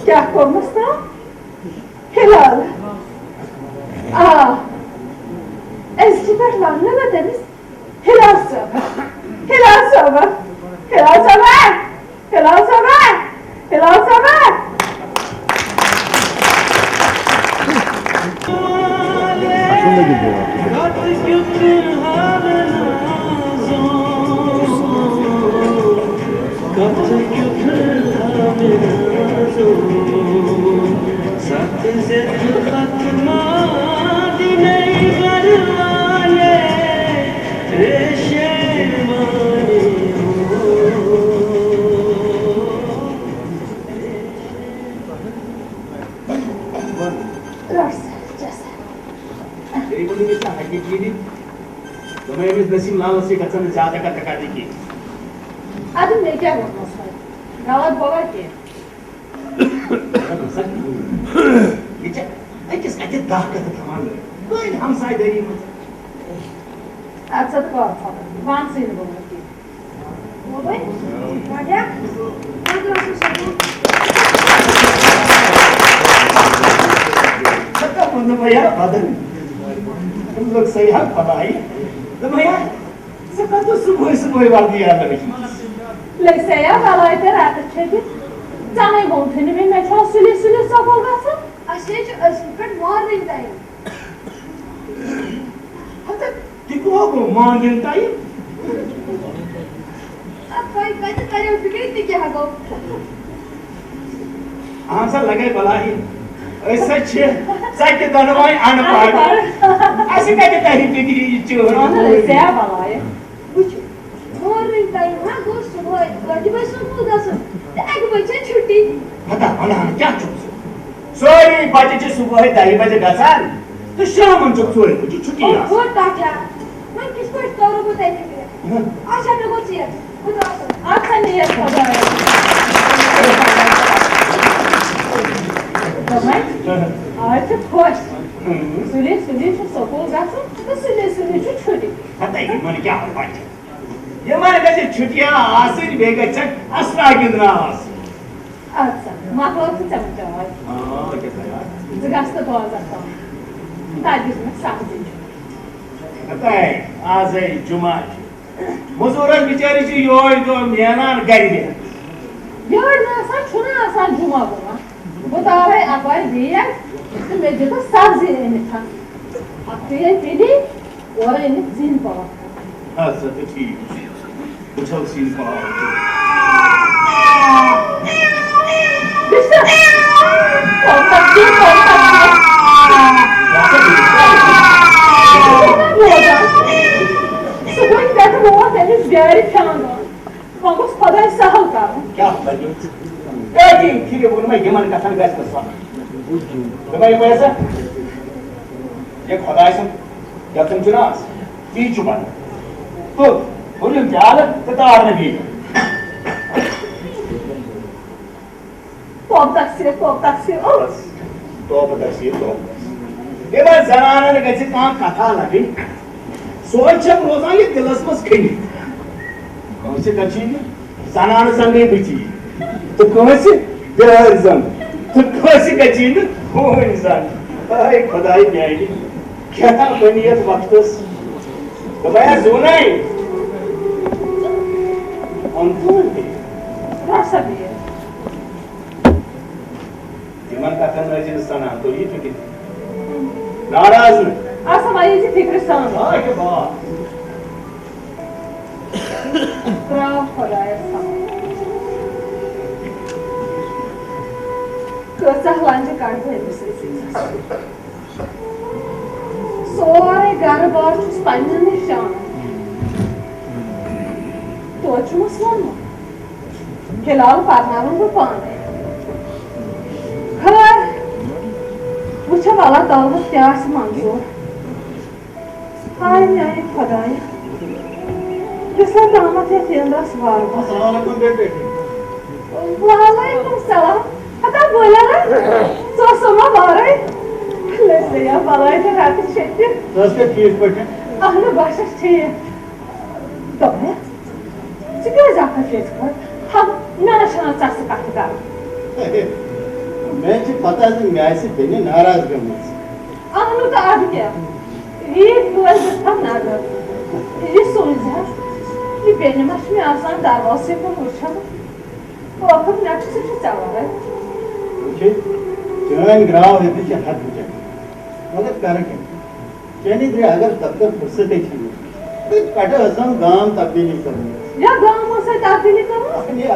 क्या konusta? Helal. Eski anlamadınız. Helal sabah. Helal sabah. Helal sabah. Helal sabah. Helal sabah. Aklımda gidiyor. तुम्हें भी नसीब लाल से कच्चा ने ज्यादा का टका देखी आज मैं क्या बोलना है गावात बोला के ये किसका के दाग का कमाल है कोई हम साइड है अच्छा तो कौन सा वन से बोलना के वो भाई राजा सबका मतलब भैया बादल तुम लोग सही हाल पढ़ाई तो भैया सबका तो सुबह सुबह बात दिया लगी Leyse ya balayda rahat çekip Canay konteni bir meçhul süle sapılgasın Aşırı aşırı morningdayım. hatta tipo algo morning time Koy kaçı karıyor fikir değil ki hago. Answer लगे भला ही ऐसा छे साइके दनवाई आन पार ऐसे का के तारीफ की चोर Ona leyse ya balayı Morningdayım ha gosto boy. Hadi başım buradasın. Tek बच्चे छुट्टी. पता होना क्या चुप सोरी बजे चे सुबह 10 बजे गसान तो शाम हम चुप सोरी कुछ छुट्टी और ना बहुत ताकि मैं किसको स्टोर को देने के लिए अच्छा मैं कुछ ये खुदा Aksa niyet kadar Tamam Artık hoş Süle şu sapılgasın Süle şu çocuk पता ही मन क्या हो बात ये माने कैसे छुट्टियां आसिर बेगा चक असरा गिंदना Aksa Mahvoltu çabuk हां कैसा यार Zgasta boğazaktan Tadismek sahibci पता है आज है जुमा मजूरन बिचारी जी योर तो मेहमान गरीब Yarın asan şuna asan cuma buna Bu davet akvay diye Meclide sabzi enitan Akviye beni Oraya enit zin bala हां सब ठीक कुछ और सीन पा Düştü Korkak değil Sıkı gidelim o deniz geri kanı Vamos padar sahal karım क्या बनी काजी फिर वो मैं यमन का संग गैस करवा तो मैं पैसा ये खुदाई से क्या तुम चुना की चुपन तो बोलिए जाल कतार में भी Top taksiye तो बताइए तो ये बात जनाना ने कैसे काम कथा लगी सोच हम रोजा ये दिलस मस खई कौन से कची जनाना संगे बिची तो कौन से दर्जन तो कौन से कची वो इंसान हाय खुदाई जाएगी क्या बनियत वक्त तो मैं सुनाई अंतुन Rasa bir मन का तन रजिन सना तो ये फिक्र नाराज न Asam ayıcı fikri sana हां के बात Bravo kolay sana Kösahlanca kartı elbisesi Sonra garı barçus panjı nişan Toçumuz var mı? Kelal parnavın bu pane Kar Uça vala dalgıt yarsı manzur Ay Khuday Jisle damat etiyanda svar var अस्सलाम वालेकुम बेटे Waalaikum salam Hatta boylara Sosuma varay Lese ya balayda rahat çekti सबसे ठीक बेटे Ahlı başa şey Dobre Çıkıyor zaten fiyatı Ham ना चस cut कर मैं पता है मैं से बेने नाराज गमस अनु तो अब क्या ये कोई था नजर ये सोचा ये बेने मश में आसान दरवाजे को उठा तो अपन नेक्स्ट से चला है ओके जान ग्राव है पीछे हाथ बुझा मगर कर के चैनी दे अगर तब तक फुर्सत ही थी तो काटे हसन गांव तब्दीली करनी या गांव से तब्दीली करो ये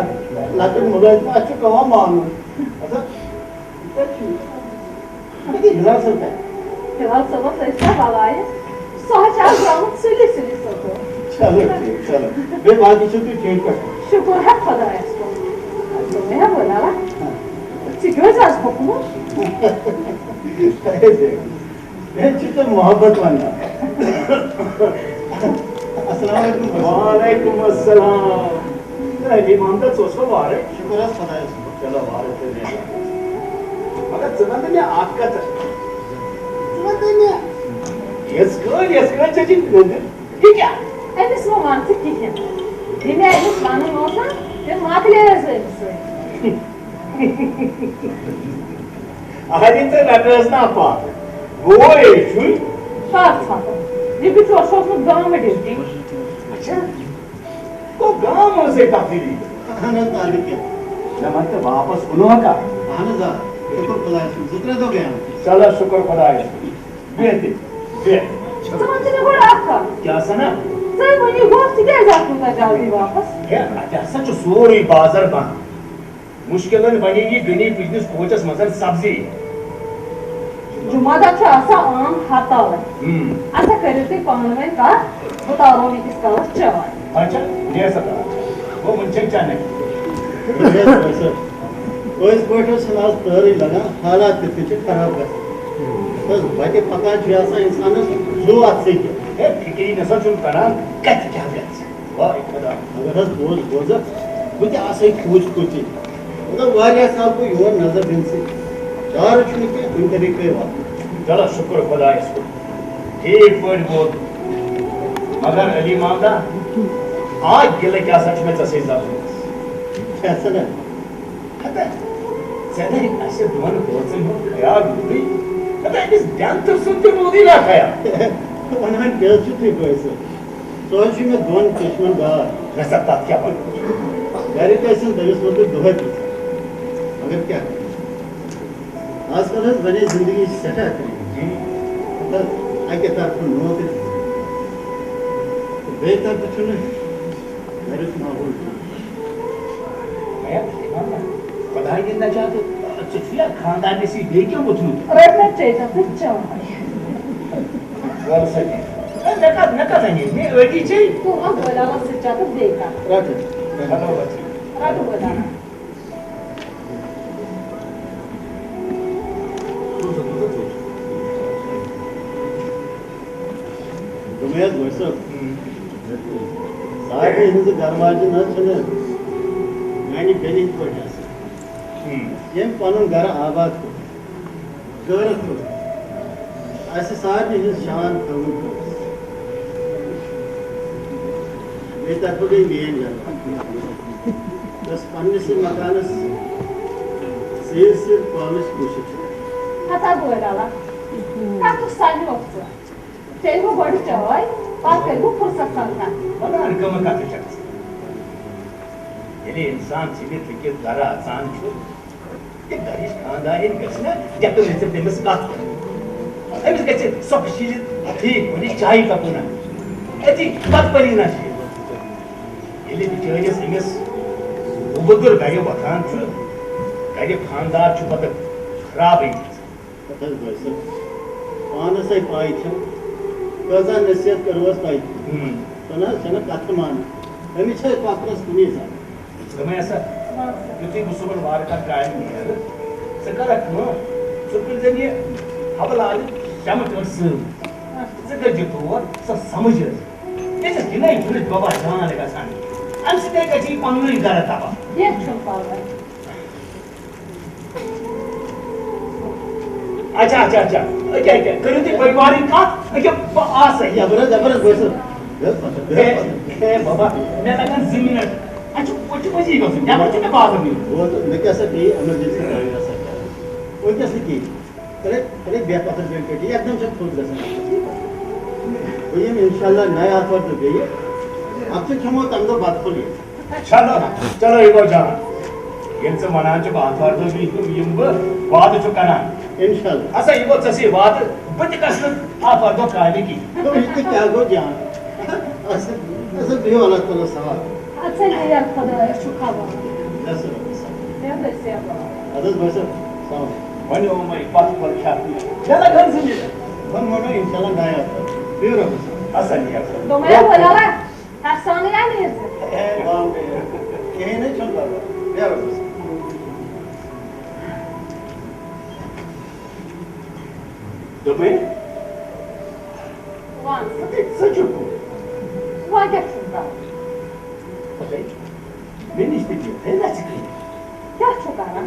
लाके मुझे तो अच्छा कवा मानो अच्छा किती ग्लास होता है फिलहाल सब ऐसा वाला है सोच आज गांव सुली सुली सोचो चलो ठीक चलो मैं बाकी छुट्टी ठीक कर शुक्र है खुदा इसको तो मैं बोला ला सिक्योर जास पकड़ो मैं चित्त मोहब्बत वाला अस्सलाम वालेकुम अस्सलाम अली मोहम्मद सोसो वारे शुक्र है खुदा चलो वारे से नहीं मगर चुनाव में आपका ये चीज ये क्या ऐसे स्लो मानते किया ये मैं ऐसे मानो नोसा ये मातले ऐसे आदि तो नटरस ना पा वो है चुई पास था ये भी तो सोच में गांव में ड्यूटी अच्छा तो गांव से तब्दीली खाना ताली के जब मत वापस उन्हों का खाना जा देखो खुदा जितने तो गया चलो शुक्र खुदा है बेहतर बेहतर समझ नहीं पड़ा आपका क्या सना सही वो ये वक्त क्या जाता है जल्दी वापस क्या अच्छा सच सोरी बाजार बंद मुश्किलन बनेगी गनी बिजनेस कोचस मसल सब्जी जुमादा छ आसा आम खाता है ऐसा करे थे पानी का बताओ मैं किसका चाय अच्छा ये सता वो मुझे चाहने कोई स्पोर्टर सलाह तर ही लगा हालात कितने खराब कर बस बाकी पता जो ऐसा इंसान जो आज से है फिक्री न सोचूं करा कत क्या गया वाह खुदा अगर हस बोझ कुछ आसे खोज कुछ मतलब वारिया साहब को योर नजर दिन से दार चुन के उन तरीके बात चलो शुक्र खुदा इसको ठीक पड़ बोल मगर अली मामला आज गिले क्या सच में तसे जब ऐसा ना हता सदा ऐसे दोन बोलते हो ख्याल हुई हता इस ध्यान तो सुनते मोदी ना खाया उन्होंने क्या छुट्टी कोई से सोच में दोन चश्मन बार वैसा बात क्या बात गाड़ी कैसे दबिस में तो दोहर मगर क्या आजकल बने जिंदगी सेटा करें मतलब आगे तरफ नौकरी बेहतर तो चुने मेरे माहौल मैं पता ही नहीं चाहते चिट्ठियां खानदान में सी दे क्यों बुझूं अरे मैं चेता कुछ चाय बोल सके नका नहीं मैं अड़ी चाहिए तो अब बोला वो सच्चा तो देखा रात हेलो बच्ची रात बोला तुम्हें वैसा सारे हिंदू दरवाजे न चले यानी बेनी को जासे ये पालन घर आबाद को घर को ऐसे सारे हिंदू शान कबूल को ये तक भी मेन जाता बस पानी से मकान से पॉलिश कोशिश हता बोला ला का तो सानी वक्त तेरे को बड़ी चाय और तेरे को फुर्सत करता बड़ा अनकम का शख्स ये इंसान सीधे के द्वारा आसान छो ये गरिश खानदानी गसना जब तो जैसे देमस बात कर अब इसके सब चीज ठीक होनी चाहिए का पुना ऐसी बात पड़ी ना चाहिए ये बिचारे सेमस उबदुर गायो बखान छो गायो खानदार छो पता खराब है पता है सर पान से पाई थी कजा नसीहत करवस पाई सना सना कथमान हमें छे पात्रस कुनी सा समय ऐसा क्योंकि मुसलमान वार का कायम नहीं है सकर रखो सुपल जरिए हवलाल शामत वर्ष सकर जितो सब समझ ऐसे कि नहीं फिर बाबा जान लगा सान अंशते का जी पंगली करता बा ये छुप पावा अच्छा अच्छा अच्छा क्या क्या करो थी परिवारिक का क्या आस है जबरदस्त जबरदस्त वैसे ए बाबा मैं लगा जिम्मेदार अच्छा कुछ मजी गो या मुझे में बात नहीं वो तो मैं कैसा की इमरजेंसी काम कर सकता है वो कैसे की करे करे बेपत्र बेल के एकदम से खुद गसन वो ये इंशाल्लाह नया आतवार तो गई अब से खमो तंदो बात खोलिए चलो चलो एक और जाना इनसे मनाचे आतवार तो भी यम वाद जो करना इंशाल्लाह असा ये बहुत सही वाद बच्चे कसरत आतवार तो कायदे की तो इसके क्या गो जान ऐसे भी वाला तो सवाल अच्छा ये यार खुदा शु खबर ऐसे मैं बस या अदर बस साउंड वनी ओ माय बात पर क्या चला घर से जी हम मोनो इंशाल्लाह नया आतवार बियो असा नहीं है तो मैं बोला ला हसन या नहीं ए वाओ ये नहीं चल रहा बियो Dobre? wan Săciucu. wan क्या चुका Ok. Beni istediyor. Ne çıkıyor? क्या चुका ना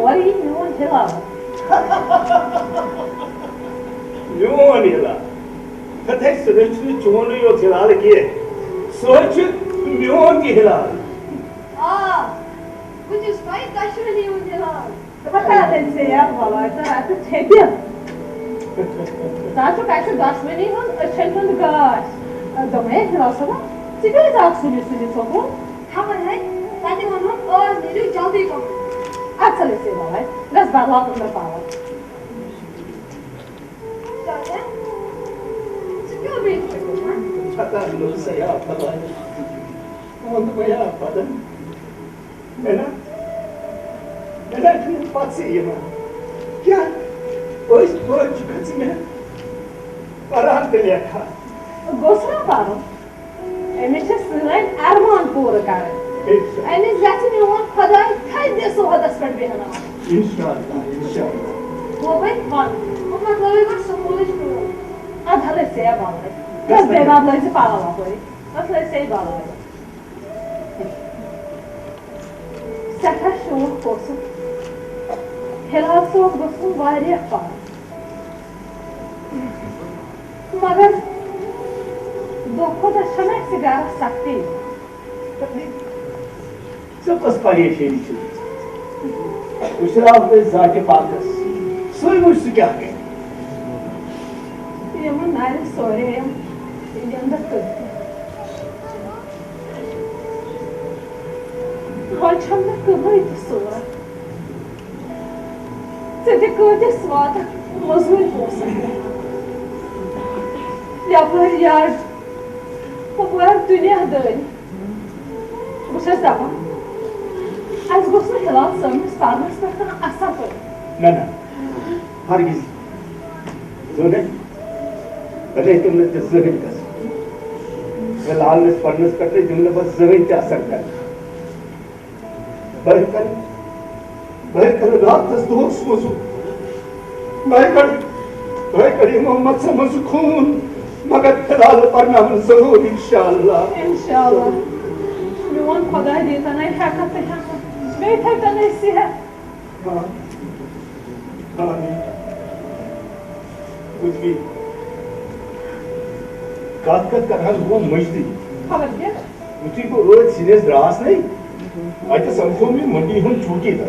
और ये न्यून हिला Yoğun yıla. Tek süreçli çoğunu yok hilalı ki. Soğuçu yoğun ki hilal. aa bu cüz kayıt taşını niye unutuyorlar? पता है से यार वाला तो ऐसे छेदिया साचो कैसे 10 मिनट हो छेदन गाश तो मैं हिला सका सीधे जाक सुनी तो वो Tamam hay. Ben de onun ağız neri jaldi kom. अच्छा ले से वाला बस बाला में पावा Zaten. Çıkıyor bir şey. Hatta olursa ya falan. Onu da ya falan. Neden? Neden ki patsiyim? क्या? ओइस बोल चुका मैं आराम के लिए था गोसरा पारो एमिचे सुनाइन अरमान पूरा कर एने जाति में वन खुदा थाई दे सो हदस पर बेहना इंशाल्लाह इंशाल्लाह वो भाई one Ama böyle bir sokuliş bu. अधले से बाले बस बेबाद ले से पाला ला कोई बस ले से बाले सका शो कोसु हिलाल सो गोसु वारिया पा मगर दोखो दा शना सिगारा सकती सब बस पारिये शेरी चुकी उशरा अपने जाके पाकस सोई मुझसे क्या है ये मन नारे सोरे ये अंदर तो कौन छमना कभी तो सोरा Sede kurde svada mozgul olsa. Yapar yar. Poplar dünya dön. Bu şey zaman. Az gosna helal sanmış parmak sakın asap. ना ना हरगिज जोने अरे तुमने तो जहन का वे लाल ने फर्नेस करते जुमले बस जहन के असर कर बहकर रात तस दोष मसु बहकर मोहम्मद से मसु खून मगर फिलहाल पर ना हम जरूर इंशाअल्लाह İnşallah. Yuvan kadar değil tanay hakikaten hakikaten. Beyter tanay sihe. हाँ हाँ नहीं कुछ भी काट कर हल वो मजदी Haber gel. उसी को रोज सीरियस रास नहीं आज तो समझो में मंडी हम छूटी था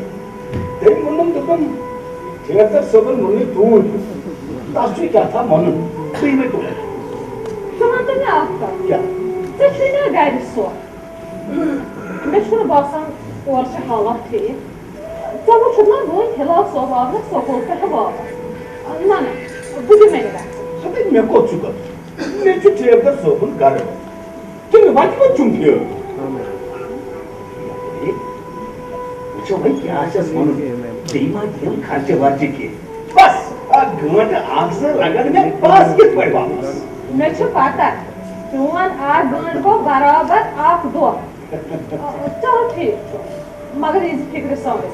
तेरे मनम तो कम थिएटर सबल मने दूर तासु क्या था मन सही में तो Sana da ne yaptı? क्या Seçtiğine gayri su. Ben şunu baksam orası halat değil. Tabu şunlar bu helal soğuğuna soğuk hava. Nana, bu demeli ben. हमें मैं को चुका मैं जो थिएटर सबल कर रहा तुम्हें बात मत चुंकियो जो भाई क्या आशा सुनो दीमा गेम खाते वाचे के बस घंटे आग से लगन में पास के पड़ वापस मैं छो पाता चुवन 8 घंटे को बराबर आप दो चलो ठीक मगर इस फिक्र सामने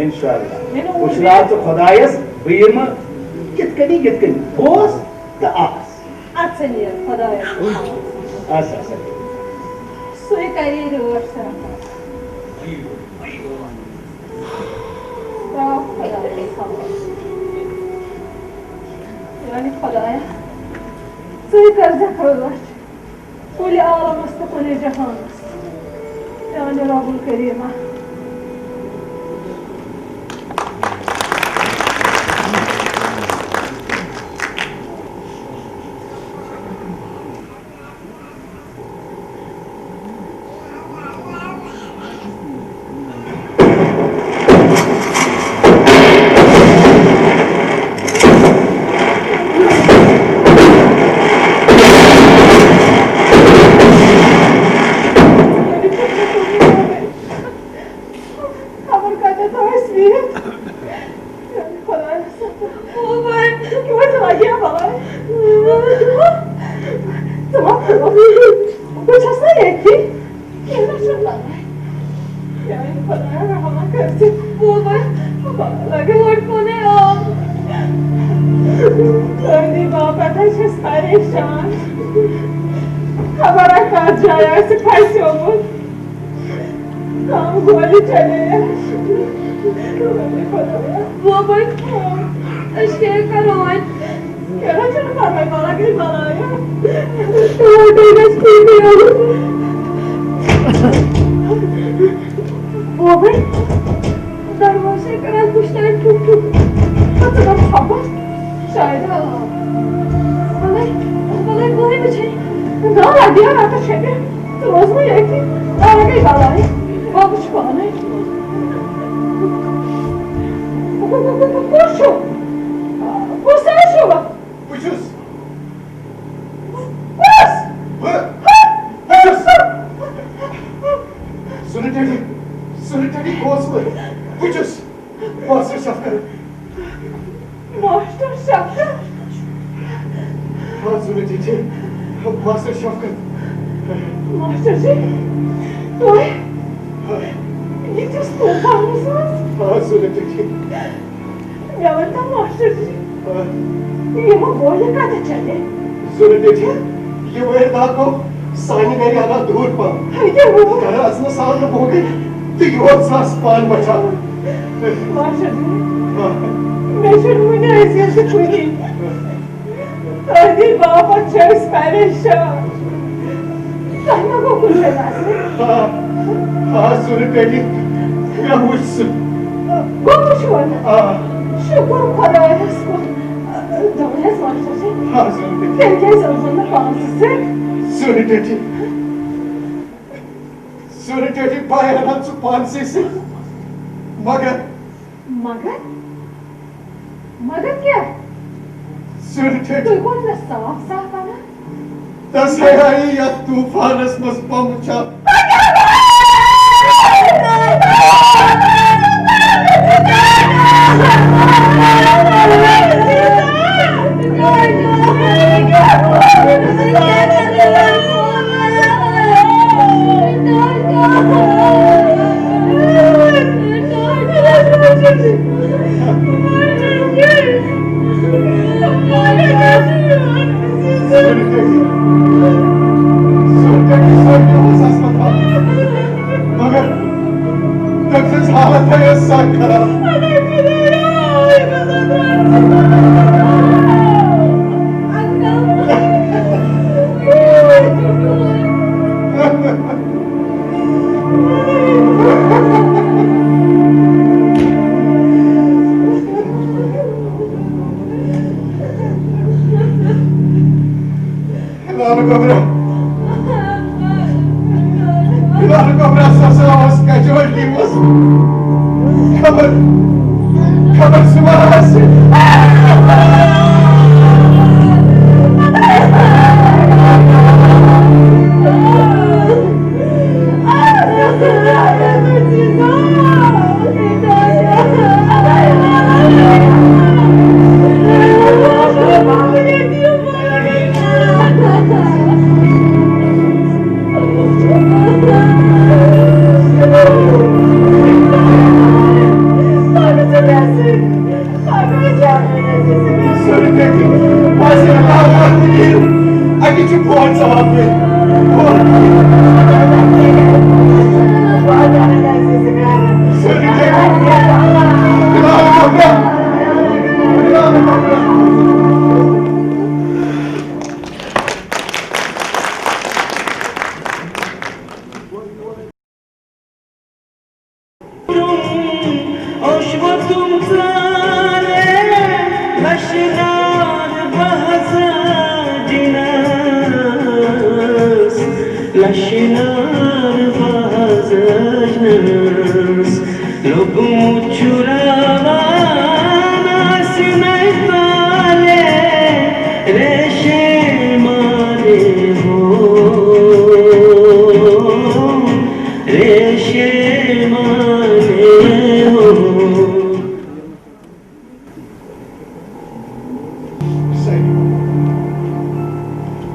इंशाल्लाह मैंने उशरा तो खुदायस बीमा कितकनी बोस द आस अच्छा नहीं है खुदा आसा आसा सोई करी रोड से Yani Xudaya soy karza kırılır. Kuli ağlamasın, kuli cahanız. Yani Rabbul Kerim'e.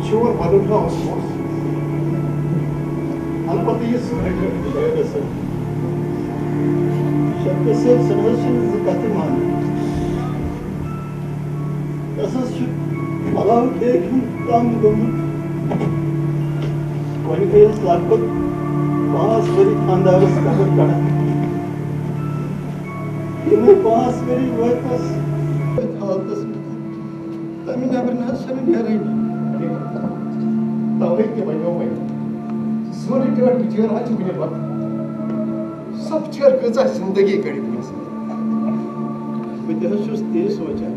Sure, Madam House was. Alpati is Şapka sev sanatçınızı katılman. Nasıl şu Allah'ın dekin tam gönül. Koyu kıyas lakot पांच बरी खानदारस cover करा इन्हें पांच बरी workers हालतस तमी नबर ना सन यार तवे के बनो में सोनी टेर बिचार आज मिले बात सब चेर कजा जिंदगी कड़ी पुलिस मैं हसूस तेज सोचा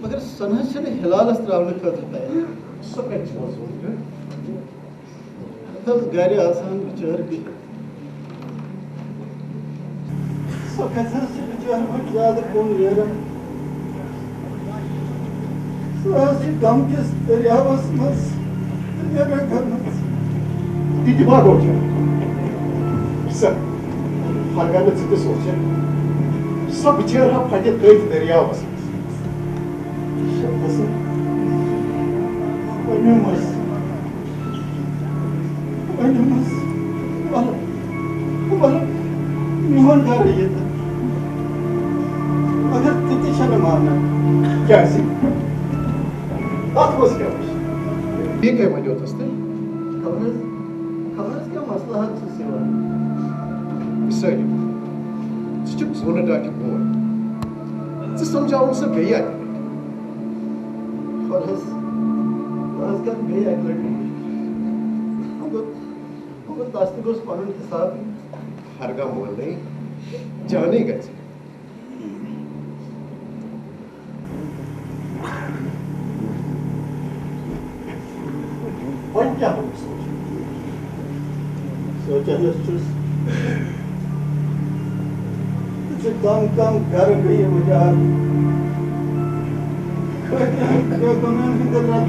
मगर सनहसन हिलाल अस्त्रावल खत है सब एक चीज सोच तब गाड़ी आसान बिचार की सब कैसा से बिचार बहुत ज्यादा कौन ले रहा सासी गम के दरिया मस दुनिया में करना दीदी बात हो जाए सब हर गाने से सोचे सब चेर हा फटे तेज दरिया बस सब बस वही मस वाला निमन कर रही है अगर तिथि शर्म मारना क्या ऐसी बात बस क्या ये क्या मजे होता है खबर क्या मसला है से सेवा मिसाल चुप सोना डाटी बोल से समझाओ से भैया फरस का भैया एक लड़की हम दास्ती को पालन हिसाब हरगा मोल नहीं जाने गए और क्या हो सोचा तुझे काम कर गई है मुझे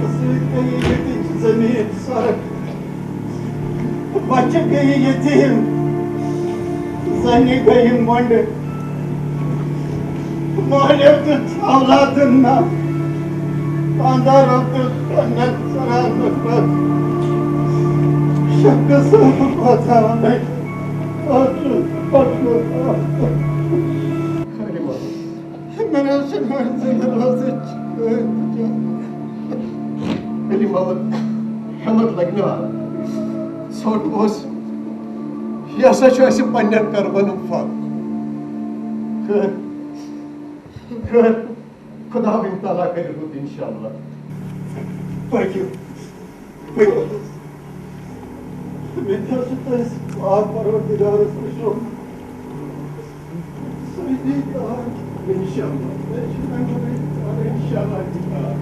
तस्वीर कहीं जमीन सारा बच्चे गई यतीम जनी गई मंड माले तो औलाद ना अंदर तो कन्नत सरा नफरत शक से पता नहीं मैंने शर्मा से दरवाजे मेरी मालक हेमत लगना सोट ओस यह सच ऐसे पन्नर करबन फल कर खुदा बिन ताला करे हो इंशाल्लाह Thank you. मैं तो सोचता है आप परवरदिगार खुशो सही इंशाल्लाह इंशाल्लाह इंशाल्लाह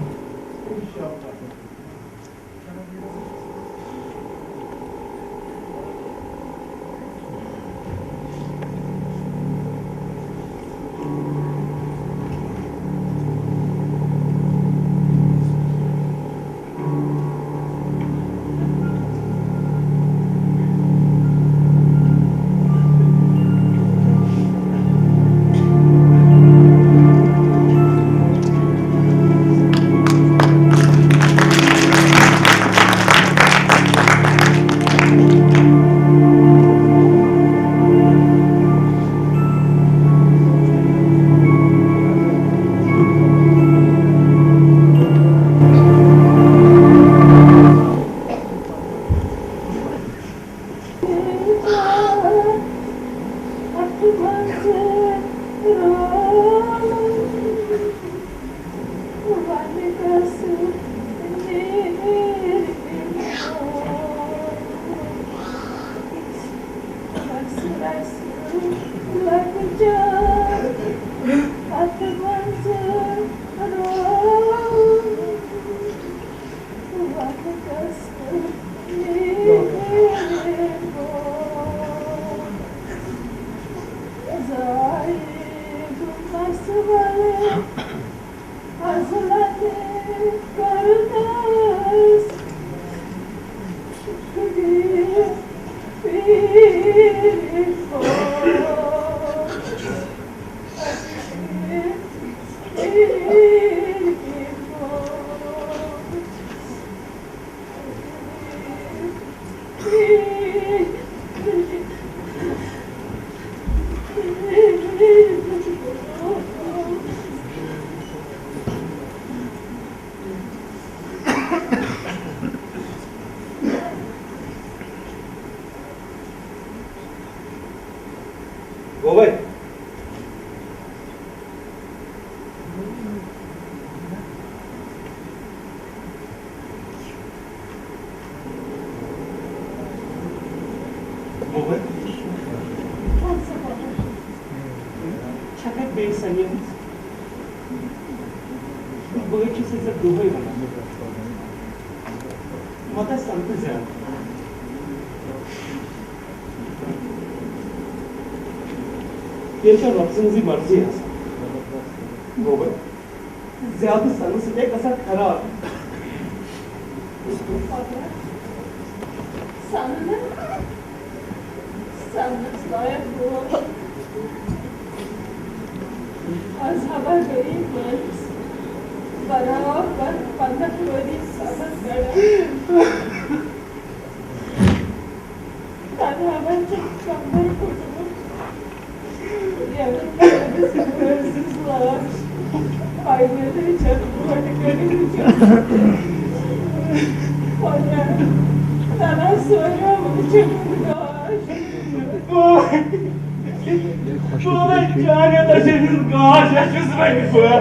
Like a गोबर गोबर छकत बे संयम बघायची जर दुबई मला सांगते जा तेच्या रॉक्सनची मर्जी आहे गोबर ज्यादा सनसते कसा खरा Sanırız layak bu. Az haber vereyim miyiz? Bana böyle sana göre. Bana haber çekeceğim kurtulur. Yarın bir hırsızlar. Payları için buradakları sana söylüyorum çabuk. Gober जाने तो जिस गाँव से जिस में हुआ